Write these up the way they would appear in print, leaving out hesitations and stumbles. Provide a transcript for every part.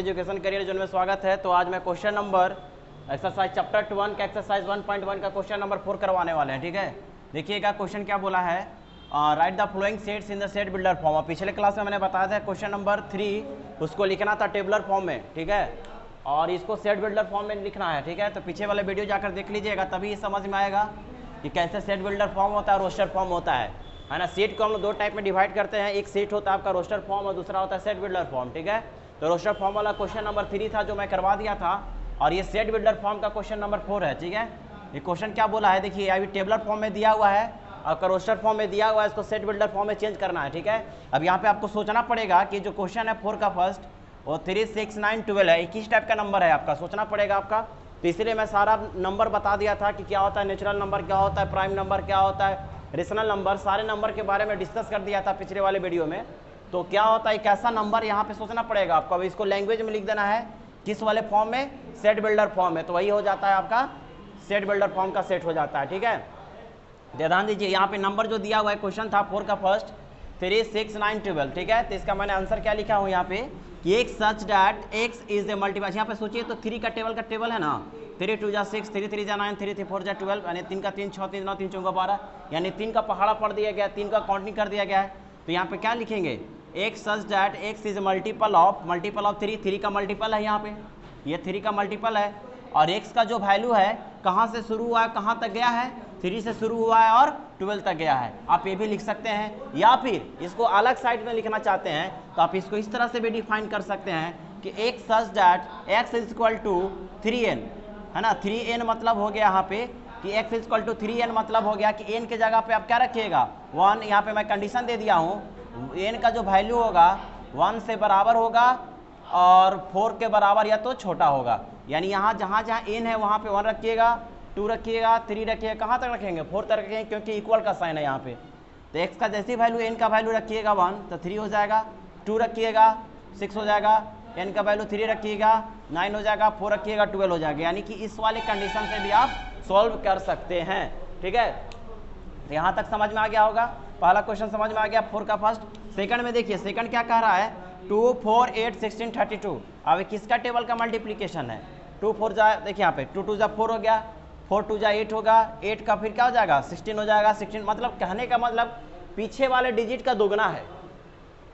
Education career zone में स्वागत है। तो आज मैं क्वेश्चन नंबर एक्सरसाइज चैप्टर 1 का एक्सरसाइज 1.1 का क्वेश्चन नंबर 4 करवाने वाले हैं। ठीक है, देखिएगा क्वेश्चन क्या बोला है, right the flowing sets in the set builder form. पिछले क्लास में मैंने बताया था क्वेश्चन नंबर 3 उसको लिखना था टेबुलर फॉर्म में। ठीक है, और इसको सेट बिल्डर फॉर्म में लिखना है। ठीक है, तो पीछे वाले वीडियो जाकर देख लीजिएगा, तभी समझ में आएगा कि कैसे सेट बिल्डर फॉर्म होता है, रोस्टर फॉर्म होता है ना। सीट को हम लोग दो टाइप में डिवाइड करते हैं, एक सीट होता है आपका रोस्टर फॉर्म और दूसरा होता है सेट बिल्डर फॉर्म। ठीक है, तो रोस्टर फॉर्म वाला क्वेश्चन नंबर 3 था जो मैं करवा दिया था, और ये सेट बिल्डर फॉर्म का क्वेश्चन नंबर 4 है। ठीक है, ये क्वेश्चन क्या बोला है, देखिए अभी टेबुलर फॉर्म में दिया हुआ है और रोस्टर फॉर्म में दिया हुआ है, इसको सेट बिल्डर फॉर्म में चेंज करना है। ठीक है, अब यहाँ पे आपको सोचना पड़ेगा कि जो क्वेश्चन है 4 का फर्स्ट वो 3, 6, 9, 12 है, 21 टाइप का नंबर है आपका, सोचना पड़ेगा आपका। तो इसलिए मैं सारा नंबर बता दिया था कि क्या होता है नेचुरल नंबर, क्या होता है प्राइम नंबर, क्या होता है रेशनल नंबर, सारे नंबर के बारे में डिस्कस कर दिया था पिछले वाले वीडियो में। तो क्या होता है कैसा नंबर, यहाँ पे सोचना पड़ेगा आपको। अब इसको लैंग्वेज में लिख देना है, किस वाले फॉर्म में, सेट बिल्डर फॉर्म में, तो वही हो जाता है आपका सेट बिल्डर फॉर्म का सेट हो जाता है। ठीक है, ध्यान दीजिए, यहाँ पे नंबर जो दिया हुआ है क्वेश्चन था 4 का फर्स्ट 3, 6, 9, 12। ठीक है, तो इसका मैंने आंसर क्या लिखा हूँ यहाँ पे कि एक such that x is a multiple. यहाँ पे सोचिए तो 3 का टेबल है ना, 3 2 6, 3 3 9, 3 3 4 12, यानी 3 का 3 6 3 9 3 4 12, यानी 3 का पहाड़ा पढ़ दिया गया, 3 का काउंटिंग कर दिया गया है। तो यहाँ पे क्या लिखेंगे, एक such that x is multiple of 3 का मल्टीपल है, यहाँ पे ये 3 का मल्टीपल है, और एक्स का जो वैल्यू है कहाँ से शुरू हुआ है कहाँ तक गया है, 3 से शुरू हुआ है और 12 तक गया है। आप ये भी लिख सकते हैं, या फिर इसको अलग साइड में लिखना चाहते हैं तो आप इसको इस तरह से भी डिफाइन कर सकते हैं कि एक such that x is equal to 3n, है ना। 3n मतलब हो गया यहाँ पे कि x is equal to 3n मतलब हो गया कि n के जगह पे आप क्या रखिएगा 1। यहाँ पे मैं कंडीशन दे दिया हूँ, n का जो वैल्यू होगा 1 से बराबर होगा और 4 के बराबर या तो छोटा होगा, यानी यहाँ जहाँ n है वहाँ पे 1 रखिएगा, 2 रखिएगा, 3 रखिएगा, कहाँ तक रखेंगे 4 तक रखेंगे, क्योंकि इक्वल का साइन है यहाँ पे। तो x का जैसी वैल्यू n का वैल्यू रखिएगा 1 तो 3 हो जाएगा, 2 रखिएगा 6 हो जाएगा, n का वैल्यू 3 रखिएगा 9 हो जाएगा, 4 रखिएगा 12 हो जाएगा, यानी कि इस वाले कंडीशन से भी आप सॉल्व कर सकते हैं। ठीक है, तो यहाँ तक समझ में आ गया होगा, पहला क्वेश्चन समझ में आ गया 4 का फर्स्ट। सेकंड में देखिए, सेकंड क्या कह रहा है 2 4 8 16 32। अब किसका टेबल का मल्टीप्लीकेशन है, 2 4 जा, देखिए यहाँ पे 2 2 जा 4 हो गया, 4 2 जा 8 होगा, 8 का फिर क्या हो जाएगा 16 हो जाएगा, 16 मतलब कहने का मतलब पीछे वाले डिजिट का दोगुना है।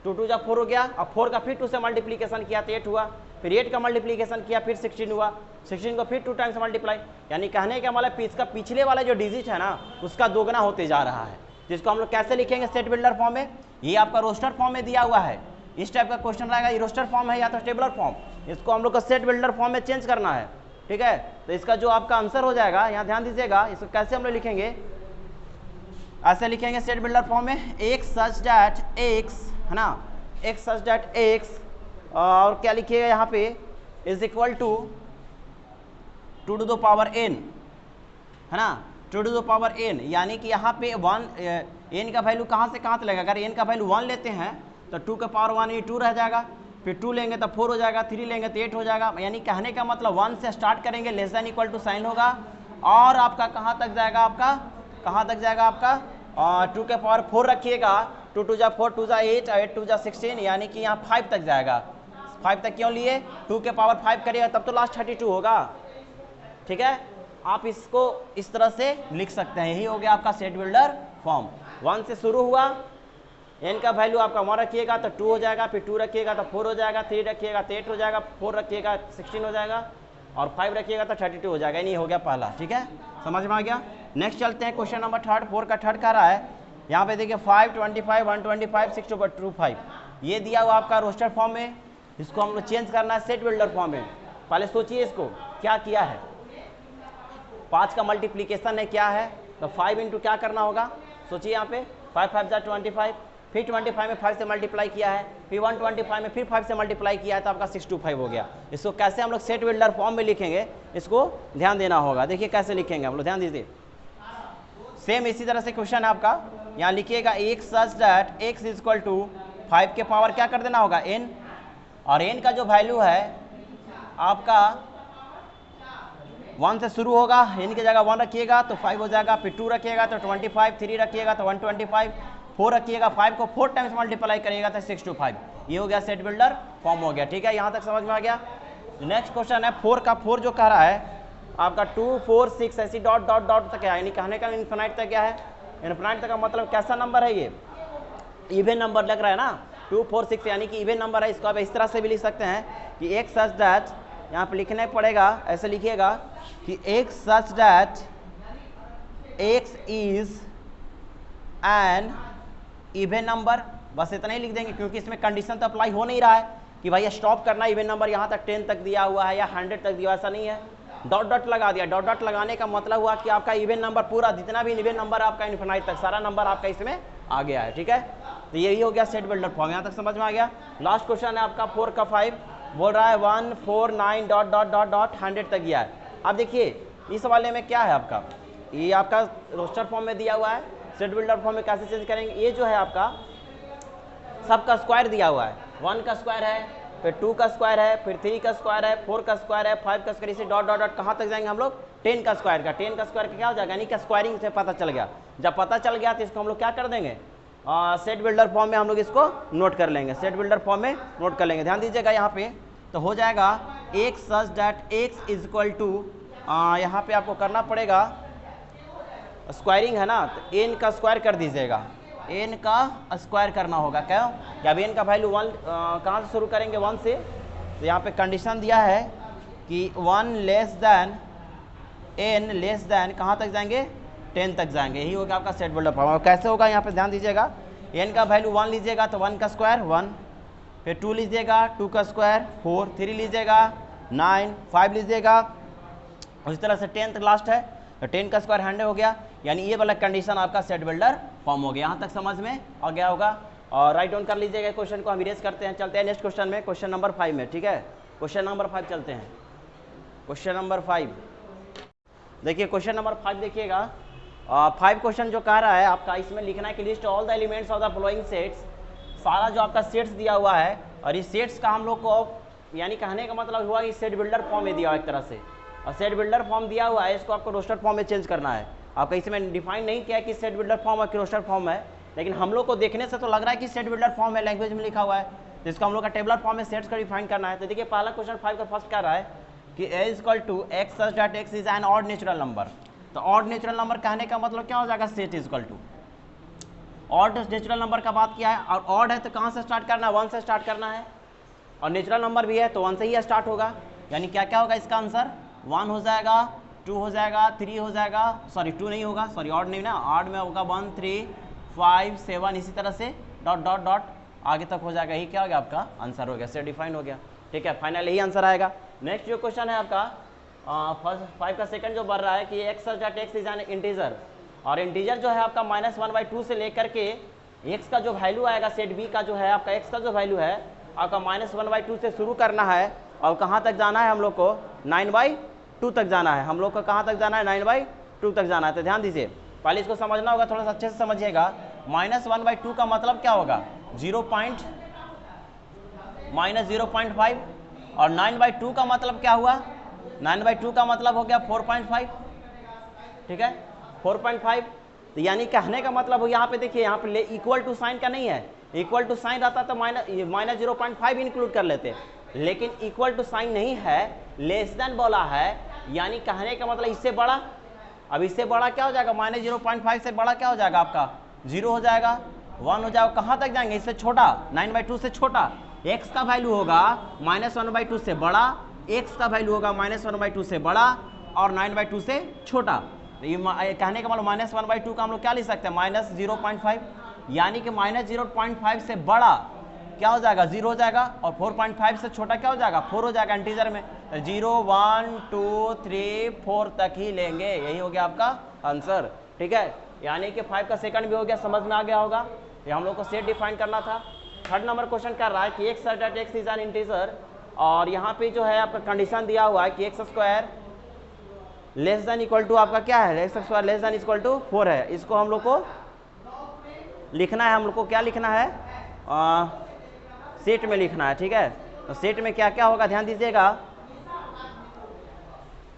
2 2 जा 4 हो गया, और 4 का फिर 2 से मल्टीप्लीकेशन किया तो 8 हुआ, फिर 8 का मल्टीप्लीकेशन किया फिर 16 हुआ, 16 को फिर 2 टाइम्स मल्टीप्लाई, यानी कहने का मतलब इसका पिछले वाला जो डिजिट है ना उसका दोगुना होते जा रहा है। जिसको हम लोग कैसे लिखेंगे सेट बिल्डर फॉर्म में, ये आपका रोस्टर फॉर्म में दिया हुआ है, इस टाइप का क्वेश्चन रहेगा, ये रोस्टर फॉर्म है या तो टेबुलर फॉर्म, इसको हम लोग को सेट बिल्डर फॉर्म में चेंज करना है। ठीक है, तो इसका जो आपका आंसर हो जाएगा, यहाँ ध्यान दीजिएगा, इसको कैसे हम लोग लिखेंगे, ऐसे लिखेंगे सेट बिल्डर फॉर्म में, एक सच डैट एक्स, है ना, एक सच डैट एक्स, और क्या लिखिएगा यहाँ पे is equal to 2 to the power n, है ना, 2 to the power n, यानी कि यहाँ पे 1 n का वैल्यू कहाँ से कहाँ तक लगेगा, अगर n का वैल्यू 1 लेते हैं तो 2 के पावर 1 ये 2 रह जाएगा, फिर 2 लेंगे तो 4 हो जाएगा, 3 लेंगे तो 8 हो जाएगा, यानी कहने का मतलब 1 से स्टार्ट करेंगे, less than equal to sign होगा, और आपका कहाँ तक जाएगा, आपका कहाँ तक जाएगा आपका 2 के पावर 4 रखिएगा, 2 2 जा 4, 2 जा 8, 8 2 जा 16, यानी कि यहाँ 5 तक जाएगा। 5 तक क्यों लिए, 2 के पावर 5 करिएगा तब तो लास्ट 32 होगा। ठीक है, आप इसको इस तरह से लिख सकते हैं, यही हो गया आपका सेट बिल्डर फॉर्म। 1 से शुरू हुआ, n का वैल्यू आपका 1 रखिएगा तो 2 हो जाएगा, फिर 2 रखिएगा तो 4 हो जाएगा, 3 रखिएगा तो 8 हो जाएगा, 4 रखिएगा 16 हो जाएगा, और 5 रखिएगा तो 32 हो जाएगा, नहीं हो गया पहला। ठीक है, समझ में आ गया। नेक्स्ट चलते हैं क्वेश्चन नंबर 3, 4 का थर्ड कह रहा है, यहाँ पे देखिए 5 25 125 6 2 5, ये दिया हुआ आपका रोस्टर फॉर्म में, इसको हम लोग चेंज करना है सेट बिल्डर फॉर्म में। पहले सोचिए इसको क्या किया है, 5 का मल्टीप्लीकेशन है क्या है, तो 5 इंटू क्या करना होगा, सोचिए यहाँ पे 5 5 जा 25, फिर 25 में 5 से मल्टीप्लाई किया है, फिर 125 में फिर 5 से मल्टीप्लाई किया है, तो आपका 625 हो गया। इसको कैसे हम लोग सेट बिल्डर फॉर्म में लिखेंगे, इसको ध्यान देना होगा। देखिए कैसे लिखेंगे हम लोग, ध्यान दीजिए, सेम इसी तरह से क्वेश्चन है आपका, यहाँ लिखिएगा एक such that x is equal to 5 के पावर क्या कर देना होगा n, और n का जो वैल्यू है आपका 1 से शुरू होगा, n की जगह 1 रखिएगा तो 5 हो जाएगा, फिर 2 रखिएगा तो 25, 3 रखिएगा तो 125, 4 रखिएगा, 5 को 4 टाइम्स मल्टीप्लाई करिएगा तो 625, ये हो गया सेट बिल्डर फॉर्म हो गया। ठीक है, यहाँ तक समझ में आ गया। नेक्स्ट क्वेश्चन है 4 का। 4 जो कह रहा है आपका 2 4 6 ऐसी डॉट डॉट डॉट तक है, यानी कहने का इन्फिनाइट तक क्या है, इन्फिनाइट तक का मतलब कैसा नंबर है, ये इवन नंबर लग रहा है ना, 2 4 6 यानी कि इवन नंबर है। इसको आप इस तरह से भी लिख सकते हैं कि एक सच दैट, यहाँ पे लिखने पड़ेगा, ऐसे लिखिएगा कि एक such that x is an even number, बस इतना ही लिख देंगे क्योंकि इसमें कंडीशन तो अप्लाई हो नहीं रहा है कि भाई स्टॉप करना इवन नंबर यहाँ तक 10 तक दिया हुआ है या 100 तक दिया हुआ, ऐसा नहीं है। डॉट डॉट लगा दिया, डॉट डॉट लगाने का मतलब हुआ कि आपका इवन नंबर पूरा जितना भी इवन नंबर आपका इन्फिनाइट तक सारा नंबर आपका इसमें आ गया है। ठीक है, तो यही हो गया सेट बिल्डर फॉर्म, यहाँ तक समझ में आ गया। लास्ट क्वेश्चन है आपका 4 का 5, बोल रहा है 1 4 9 डॉट डॉट डॉट डॉट 100 तक गया है। अब देखिए इस वाले में क्या है आपका, ये आपका रोस्टर फॉर्म में दिया हुआ है, सेट बिल्डर फॉर्म में कैसे चेंज करेंगे, ये जो है आपका सबका स्क्वायर दिया हुआ है, 1 का स्क्वायर है, फिर 2 का स्क्वायर है, फिर 3 का स्क्वायर है, 4 का स्क्वायर है, 5 का स्क्वायर, इसे डॉट डॉट डॉट कहाँ तक जाएंगे हम लोग, 10 का स्क्वायर का। 10 का स्क्वायर का क्या हो जाएगा, यानी कि स्क्वायरिंग से पता चल गया। जब पता चल गया तो इसको हम लोग क्या कर देंगे, सेट बिल्डर फॉर्म में हम लोग इसको नोट कर लेंगे, सेट बिल्डर फॉर्म में नोट कर लेंगे। ध्यान दीजिएगा यहाँ पे, तो हो जाएगा एक such that x is equal to, यहाँ पे आपको करना पड़ेगा स्क्वायरिंग है ना, तो एन का स्क्वायर कर दीजिएगा, एन का स्क्वायर करना होगा। क्यों, जब एन का वैल्यू 1 कहाँ से शुरू करेंगे, 1 से, तो यहाँ पे कंडीशन दिया है कि 1 less than n less than कहाँ तक जाएंगे, 10 तक जाएंगे। यही होगा आपका सेट बिल्डर फॉर्म। कैसे होगा यहाँ पे ध्यान दीजिएगा, एन का वैल्यू 1 लीजिएगा तो 1 का स्क्वायर 1, फिर 2 लीजिएगा 2 का स्क्वायर 4, 3 लीजिएगा 9, 5 लीजिएगा, उसी तरह से 10 तक लास्ट है तो 10 का स्क्वायर 100 हो गया, यानी ये वाला कंडीशन आपका सेट बिल्डर फॉर्म हो गया। यहाँ तक समझ में आ गया होगा, और राइट डाउन कर लीजिएगा क्वेश्चन को, हम इरेज करते हैं। चलते हैं नेक्स्ट क्वेश्चन में, क्वेश्चन नंबर 5 में। ठीक है, क्वेश्चन नंबर 5 चलते हैं। क्वेश्चन नंबर 5 देखिए, क्वेश्चन नंबर 5 देखिएगा, 5 क्वेश्चन जो कह रहा है आपका, इसमें लिखना है कि list all the elements of the following sets, सारा जो आपका सेट्स दिया हुआ है, और इस सेट्स का हम लोग को, यानी कहने का मतलब हुआ कि सेट बिल्डर फॉर्म में दिया हुआ एक तरह से, और सेट बिल्डर फॉर्म दिया हुआ है, इसको आपको रोस्टर फॉर्म में चेंज करना है। आपका इसमें डिफाइन नहीं किया कि सेट बिल्डर फॉर्म और कि रोस्टर फॉर्म है, लेकिन हम लोग को देखने से तो लग रहा है कि सेट बिल्डर फॉर्म है, लैंग्वेज में लिखा हुआ है, तो इसको हम लोग का टेबलर फॉर्म में सेट्स का डिफाइन करना है। तो देखिए पहला क्वेश्चन 5 का फर्स्ट कह रहा है कि a is equal to x such that x is an odd natural number. तो ऑड नेचुरल नंबर कहने का मतलब क्या हो जाएगा, set is equal to odd natural number का बात किया है, और ऑड है तो कहाँ से स्टार्ट करना है, 1 से स्टार्ट करना है, और नेचुरल नंबर भी है तो 1 से ही स्टार्ट होगा, यानी क्या क्या होगा इसका आंसर, 1 हो जाएगा, 2 हो जाएगा, 3 हो जाएगा, सॉरी 2 नहीं होगा, सॉरी ऑड नहीं ना, ऑड में होगा 1 3 5 7, इसी तरह से डॉट डॉट डॉट आगे तक हो जाएगा। यही क्या हो गया आपका आंसर हो गया, सेट डिफाइन हो गया। ठीक है, फाइनल यही आंसर आएगा। नेक्स्ट जो क्वेश्चन है आपका फर्स्ट 5 का सेकंड जो बढ़ रहा है कि x such that x is N integer, और इंटीजर जो है आपका -1/2 से लेकर के एक्स का जो वैल्यू आएगा, सेट बी का जो है आपका एक्स का जो वैल्यू है आपका -1/2 से शुरू करना है, और कहाँ तक जाना है हम लोग को, 9/2 तक जाना है। हम लोग को कहाँ तक जाना है, 9/2 तक जाना है। तो ध्यान दीजिए, पहले इसको समझना होगा, थोड़ा सा अच्छे से समझिएगा। -1/2 का मतलब क्या होगा, -0.5, और 9/2 का मतलब क्या हुआ, 9/2 का मतलब हो गया 4.5। ठीक है, 4.5, तो यानी कहने का मतलब हो, यहाँ पे देखिए, यहाँ पे इक्वल टू साइन का नहीं है, इक्वल टू साइन रहता तो -0.5 इंक्लूड कर लेते, लेकिन इक्वल टू साइन नहीं है, लेस देन बोला है, यानी कहने का मतलब इससे बड़ा। अब इससे बड़ा क्या हो जाएगा, -0.5 से बड़ा क्या हो जाएगा आपका 0 हो जाएगा, 1 हो जाएगा, कहाँ तक जाएंगे, इससे छोटा, 9/2 से छोटा। x का वैल्यू होगा -1/2 से बड़ा, x का वैल्यू होगा -1/2 से बड़ा, और 9/2 से छोटा। तो ये कहने का मतलब -1/2 का हम लोग क्या लिख सकते हैं, -0.5, यानी कि -0.5 से बड़ा क्या हो जाएगा, 0 हो जाएगा, और 4.5 से छोटा क्या हो जाएगा, 4 हो जाएगा इंटीजर में। तो 0 1 2 3 4 तक ही लेंगे, यही हो गया आपका आंसर। ठीक है, यानी कि 5 का सेकंड भी हो गया, समझ में आ गया होगा। ये हम लोग को सेट डिफाइन करना था। थर्ड नंबर क्वेश्चन कर रहा है कि x such that x is N integer, और यहाँ पे जो है आपका कंडीशन दिया हुआ है कि x square less than equal to आपका क्या है, x square less than equal to 4 है। इसको हम लोग को लिखना है, हम लोग को क्या लिखना है, सेट में लिखना है। ठीक है, तो सेट में क्या क्या होगा ध्यान दीजिएगा,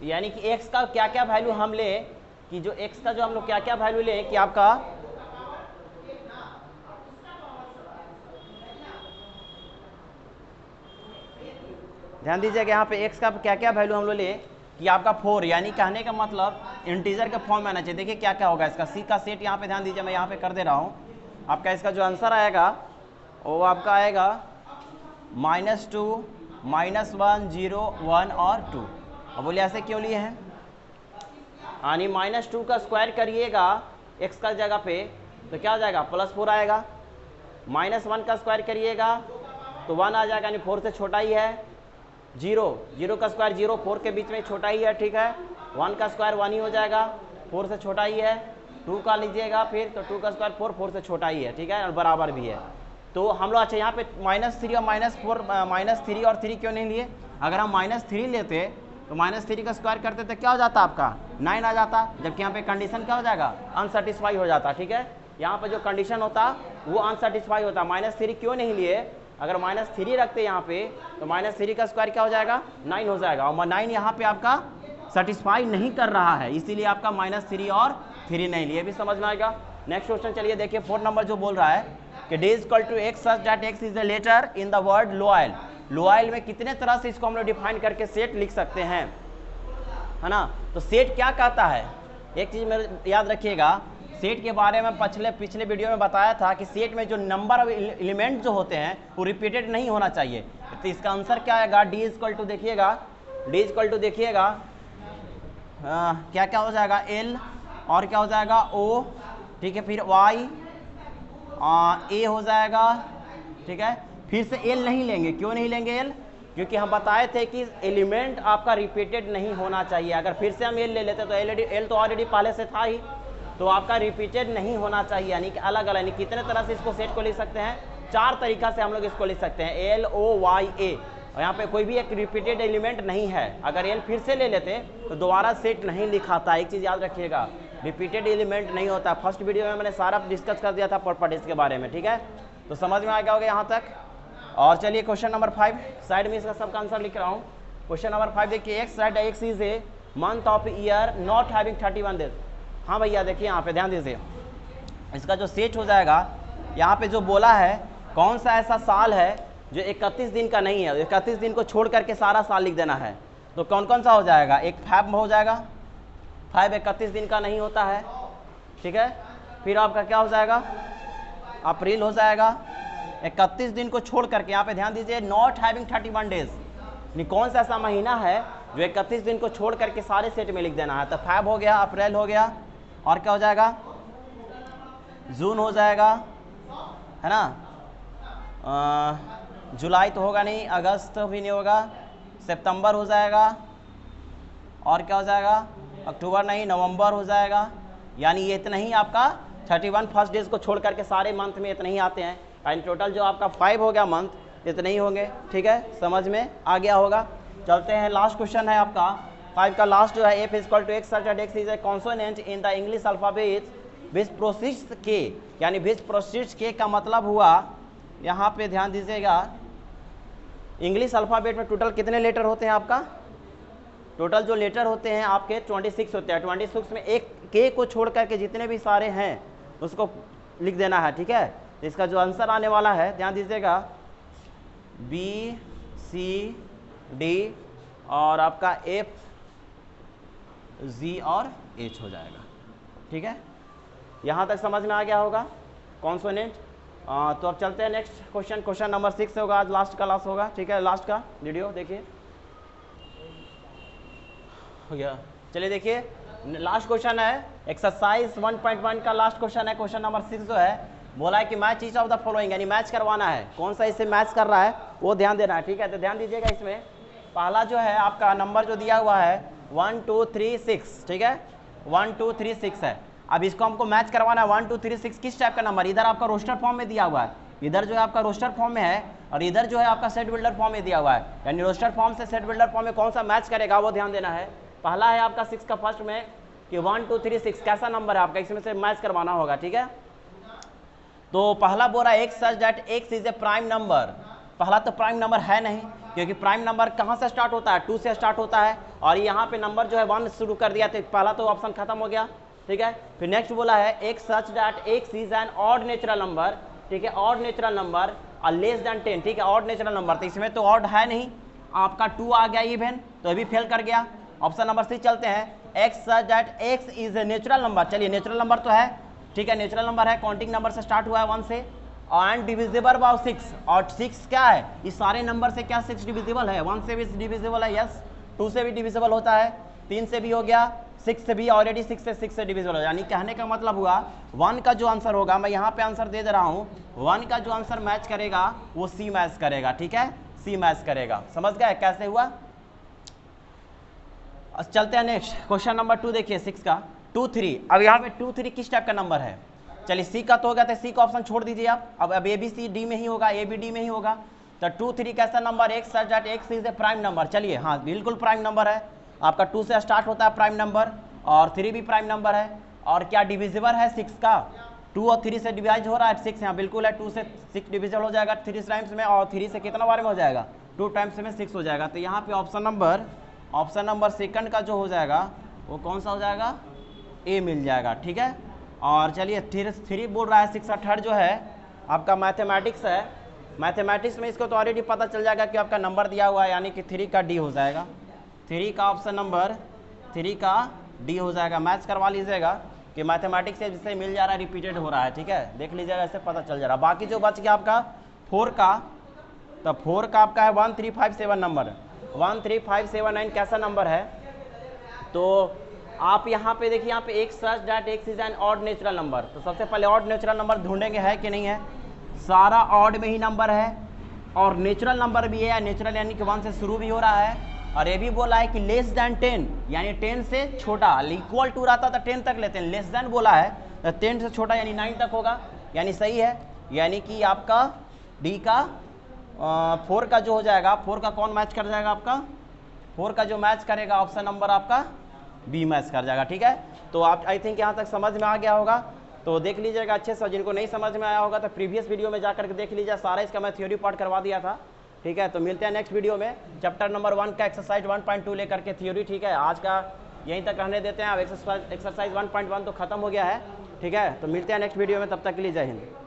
यानी कि एक्स का क्या क्या वैल्यू हम ले, कि जो एक्स का जो हम लोग क्या क्या वैल्यू ले कि आपका ध्यान दीजिएगा यहाँ पे x का क्या क्या वैल्यू हम लोग ले कि आपका 4, यानी कहने का मतलब इंटीजर के फॉर्म में आना चाहिए। देखिए क्या क्या होगा इसका, c का सेट यहाँ पे ध्यान दीजिए, मैं यहाँ पे कर दे रहा हूँ। आपका इसका जो आंसर आएगा वो आपका आएगा -2, -1, 0, 1 और 2। अब बोलिए ऐसे क्यों लिए हैं, यानी -2 का स्क्वायर करिएगा x का जगह पे तो क्या हो जाएगा +4 आएगा। -1 का स्क्वायर करिएगा तो 1 आ जाएगा, यानी 4 से छोटा ही है। 0 का स्क्वायर 0, 4 के बीच में छोटा ही है, ठीक है। 1 का स्क्वायर 1 ही हो जाएगा, 4 से छोटा ही है। 2 का लीजिएगा फिर तो 2 का स्क्वायर 4 से छोटा ही है, ठीक है, और बराबर भी है। तो हम लोग अच्छा यहाँ पे -3 और -3 और 3 क्यों नहीं लिए? अगर हम -3 लेते तो -3 का स्क्वायर करते तो क्या हो जाता आपका 9 आ जाता, जबकि यहाँ पे कंडीशन क्या हो जाएगा अनसेटिस्फाई हो जाता, ठीक है। यहाँ पे जो कंडीशन होता वो अनसेटिस्फाई होता। -3 क्यों नहीं लिए? अगर -3 रखते यहाँ पे तो -3 का स्क्वायर क्या हो जाएगा 9 हो जाएगा, और 9 यहाँ पे आपका सेटिस्फाई नहीं कर रहा है, इसीलिए आपका -3 और 3 नहीं लिए। भी समझ में आएगा। नेक्स्ट क्वेश्चन चलिए देखिए, 4 नंबर जो बोल रहा है कि d = x such that x is a letter in the word loyal। loyal में कितने तरह से इसको हम लोग डिफाइन करके सेट लिख सकते हैं, है ना। तो सेट क्या कहता है, एक चीज मेरे याद रखिएगा, सेट के बारे में पिछले वीडियो में बताया था कि सेट में जो नंबर ऑफ एलिमेंट जो होते हैं वो रिपीटेड नहीं होना चाहिए। तो इसका आंसर क्या आएगा, d = देखिएगा, d = देखिएगा क्या क्या हो जाएगा l, और क्या हो जाएगा o, ठीक है, फिर y, a हो जाएगा, ठीक है। फिर से l नहीं लेंगे, क्यों नहीं लेंगे l? क्योंकि हम बताए थे कि एलिमेंट आपका रिपीटेड नहीं होना चाहिए। अगर फिर से हम l ले लेते तो l तो ऑलरेडी पहले से था ही, तो आपका रिपीटेड नहीं होना चाहिए, यानी कि अलग अलग। यानी कितने तरह से इसको सेट को लिख सकते हैं, 4 तरीका से हम लोग इसको लिख सकते हैं, l, o, y, a। और यहाँ पे कोई भी एक रिपीटेड एलिमेंट नहीं है। अगर l फिर से ले लेते तो दोबारा सेट नहीं लिखाता। एक चीज़ याद रखिएगा, रिपीटेड एलिमेंट नहीं होता। फर्स्ट वीडियो में मैंने सारा डिस्कस कर दिया था प्रॉपर्टीज के बारे में, ठीक है। तो समझ में आ गया होगा यहाँ तक। और चलिए क्वेश्चन नंबर 5, साइड में इसका सबका आंसर लिख रहा हूँ। क्वेश्चन नंबर 5 देखिए, x is a month of year not having 31 days. हाँ भैया देखिए यहाँ पे ध्यान दीजिए, इसका जो सेट हो जाएगा, यहाँ पे जो बोला है कौन सा ऐसा साल है जो 31 दिन का नहीं है। 31 दिन को छोड़ करके सारा साल लिख देना है। तो कौन कौन सा हो जाएगा, एक 5 हो जाएगा, 5 31 दिन का नहीं होता है, ठीक है। फिर आपका क्या हो जाएगा, अप्रैल हो जाएगा, 31 दिन को छोड़ करके। यहाँ पे ध्यान दीजिए, नॉट हैविंग 31 डेज, नहीं कौन सा ऐसा महीना है जो 31 दिन को छोड़ करके सारे सेट में लिख देना है। तो 5 हो गया, अप्रैल हो गया, और क्या हो जाएगा, जून हो जाएगा, है ना। जुलाई तो होगा नहीं, अगस्त भी नहीं होगा, सितंबर हो जाएगा, और क्या हो जाएगा, अक्टूबर नहीं, नवंबर हो जाएगा। यानी ये इतना ही आपका 31 फर्स्ट डेज को छोड़ करके सारे मंथ में इतने ही आते हैं। यानी टोटल जो आपका 5 हो गया मंथ, इतने ही होंगे, ठीक है। समझ में आ गया होगा। चलते हैं, लास्ट क्वेश्चन है आपका 5 का लास्ट जो है, f = x such that x is a consonant in the English alphabet which precedes k। यानी which precedes k का मतलब हुआ, यहाँ पे ध्यान दीजिएगा, इंग्लिश अल्फ़ाबेट में टोटल कितने लेटर होते हैं आपका, टोटल जो लेटर होते हैं आपके 26 होते हैं। 26 में एक के को छोड़ करके जितने भी सारे हैं उसको लिख देना है, ठीक है। तो इसका जो आंसर आने वाला है, ध्यान दीजिएगा, B, C, D और आपका F, G और H हो जाएगा, ठीक है। यहाँ तक समझ में आ गया होगा कॉन्सोनेंट। तो अब चलते हैं नेक्स्ट क्वेश्चन, क्वेश्चन नंबर 6 होगा, आज लास्ट क्लास होगा, ठीक है। लास्ट का वीडियो देखिए, हो गया। चलिए देखिए, लास्ट क्वेश्चन है एक्सरसाइज 1.1 का लास्ट क्वेश्चन है। क्वेश्चन नंबर 6 जो है, बोला है कि match each of the following, यानी मैच करवाना है, कौन सा इससे मैच कर रहा है वो ध्यान देना है, ठीक है। तो ध्यान दीजिएगा, इसमें पहला जो है आपका नंबर जो दिया हुआ है 1 2 3 6, ठीक है, 1 2 3 6 है। अब इसको हमको मैच करवाना है 1 2 3 6 किस टाइप का नंबर, इधर आपका रोस्टर फॉर्म में दिया हुआ है, इधर जो है आपका रोस्टर फॉर्म में है, और इधर जो है आपका सेट बिल्डर फॉर्म में दिया हुआ है। यानी रोस्टर फॉर्म से सेट बिल्डर फॉर्म में कौन सा मैच करेगा वो ध्यान देना है। पहला है आपका 6 का फर्स्ट में कि 1 2 3 6 कैसा नंबर है आपका, इसमें से मैच करवाना होगा, ठीक है। तो पहला बोल रहा है x such that x is a prime number. पहला तो प्राइम नंबर है नहीं, क्योंकि प्राइम नंबर कहाँ से स्टार्ट होता है, 2 से स्टार्ट होता है, और यहाँ पे नंबर जो है 1 शुरू कर दिया, तो पहला तो ऑप्शन खत्म हो गया, ठीक है। फिर नेक्स्ट बोला है x such that x is an odd natural number, ठीक है, ऑड नेचुरल नंबर और लेस देन 10, ठीक है, ऑड नेचुरल नंबर, तो इसमें तो ऑड है नहीं, आपका 2 आ गया इवन, तो ये भी फेल कर गया। ऑप्शन नंबर सी चलते हैं, x such that x is a natural number. चलिए नेचुरल नंबर तो है, ठीक है, नेचुरल नंबर है, काउंटिंग नंबर से स्टार्ट हुआ है 1 से, एंड डिविजिबल बाय 6, और 6 क्या है, इस सारे नंबर से क्या 6 डिविजिबल है, 1 से भी डिविजिबल है, यस, 2 से भी डिविजिबल होता है, 3 से भी हो गया, 6 से भी, ऑलरेडी 6 से डिविजिबल हो, यानी कहने का मतलब हुआ 1 का जो आंसर होगा, मैं यहाँ पे आंसर दे रहा हूँ, 1 का जो आंसर मैच करेगा वो सी मैच करेगा, ठीक है, सी मैच करेगा। समझ गए कैसे हुआ? चलते हैं नेक्स्ट, क्वेश्चन नंबर 2 देखिए 6 का 2 3। अब यहाँ पे 2 3 किस टाइप का नंबर है? चलिए सी का तो हो गया, तो सी का ऑप्शन छोड़ दीजिए आप, अब ए बी सी डी में ही होगा, ए बी डी में ही होगा। तो 2 3 कैसा number, x such that x is a prime number. चलिए हाँ बिल्कुल प्राइम नंबर है आपका, 2 से स्टार्ट होता है प्राइम नंबर, और 3 भी प्राइम नंबर है, और क्या डिविजिबल है 6 का, 2 और 3 से डिवाइड हो रहा है 6, यहाँ बिल्कुल है, 2 से 6 डिविजिबल हो जाएगा 3 टाइम्स में, और 3 से कितना बार में हो जाएगा, 2 टाइम्स में 6 हो जाएगा। तो यहाँ पे ऑप्शन नंबर सेकंड का जो हो जाएगा वो कौन सा हो जाएगा, ए मिल जाएगा, ठीक है। और चलिए 3 बोल रहा है, 6 का थर्ड जो है आपका मैथमेटिक्स है, मैथमेटिक्स में इसको तो ऑलरेडी पता चल जाएगा कि आपका नंबर दिया हुआ है, यानी कि 3 का डी हो जाएगा, 3 का ऑप्शन नंबर 3 का डी हो जाएगा। मैच करवा लीजिएगा कि मैथमेटिक्स से जिससे मिल जा रहा है, रिपीटेड हो रहा है, ठीक है, देख लीजिएगा, इससे पता चल जा रहा है। बाकी जो बच गया आपका 4 का, तो 4 का आपका है 13579 नंबर, 13579 कैसा नंबर है, तो आप यहाँ पे देखिए, यहाँ पे एक सच that x is an odd natural number, तो सबसे पहले ऑड नेचुरल नंबर ढूंढेंगे है कि नहीं है, सारा ऑड में ही नंबर है, और नेचुरल नंबर भी है, नेचुरल यानी कि 1 से शुरू भी हो रहा है, और ये भी बोला है कि लेस देन 10, यानी 10 से छोटा, इक्वल टू रहता तो 10 तक लेते हैं, लेस देन बोला है तो 10 से छोटा यानी 9 तक होगा, यानी सही है, यानी कि आपका डी का 4 का जो हो जाएगा, 4 का कौन मैच कर जाएगा आपका, 4 का जो मैच करेगा ऑप्शन नंबर आपका बी मैच कर जाएगा, ठीक है। तो आप आई थिंक यहाँ तक समझ में आ गया होगा, तो देख लीजिएगा अच्छे से, जिनको नहीं समझ में आया होगा तो प्रीवियस वीडियो में जाकर के देख लीजिए, सारा इसका मैं थ्योरी पार्ट करवा दिया था, ठीक है। तो मिलते हैं नेक्स्ट वीडियो में, चैप्टर नंबर 1 का एक्सरसाइज 1.2 लेकर के थ्योरी, ठीक है। आज का यहीं तक रहने देते हैं, अब एक्सरसाइज 1.1 तो खत्म हो गया है, ठीक है। तो मिलते हैं नेक्स्ट वीडियो में, तब तक के लिए जय हिंद।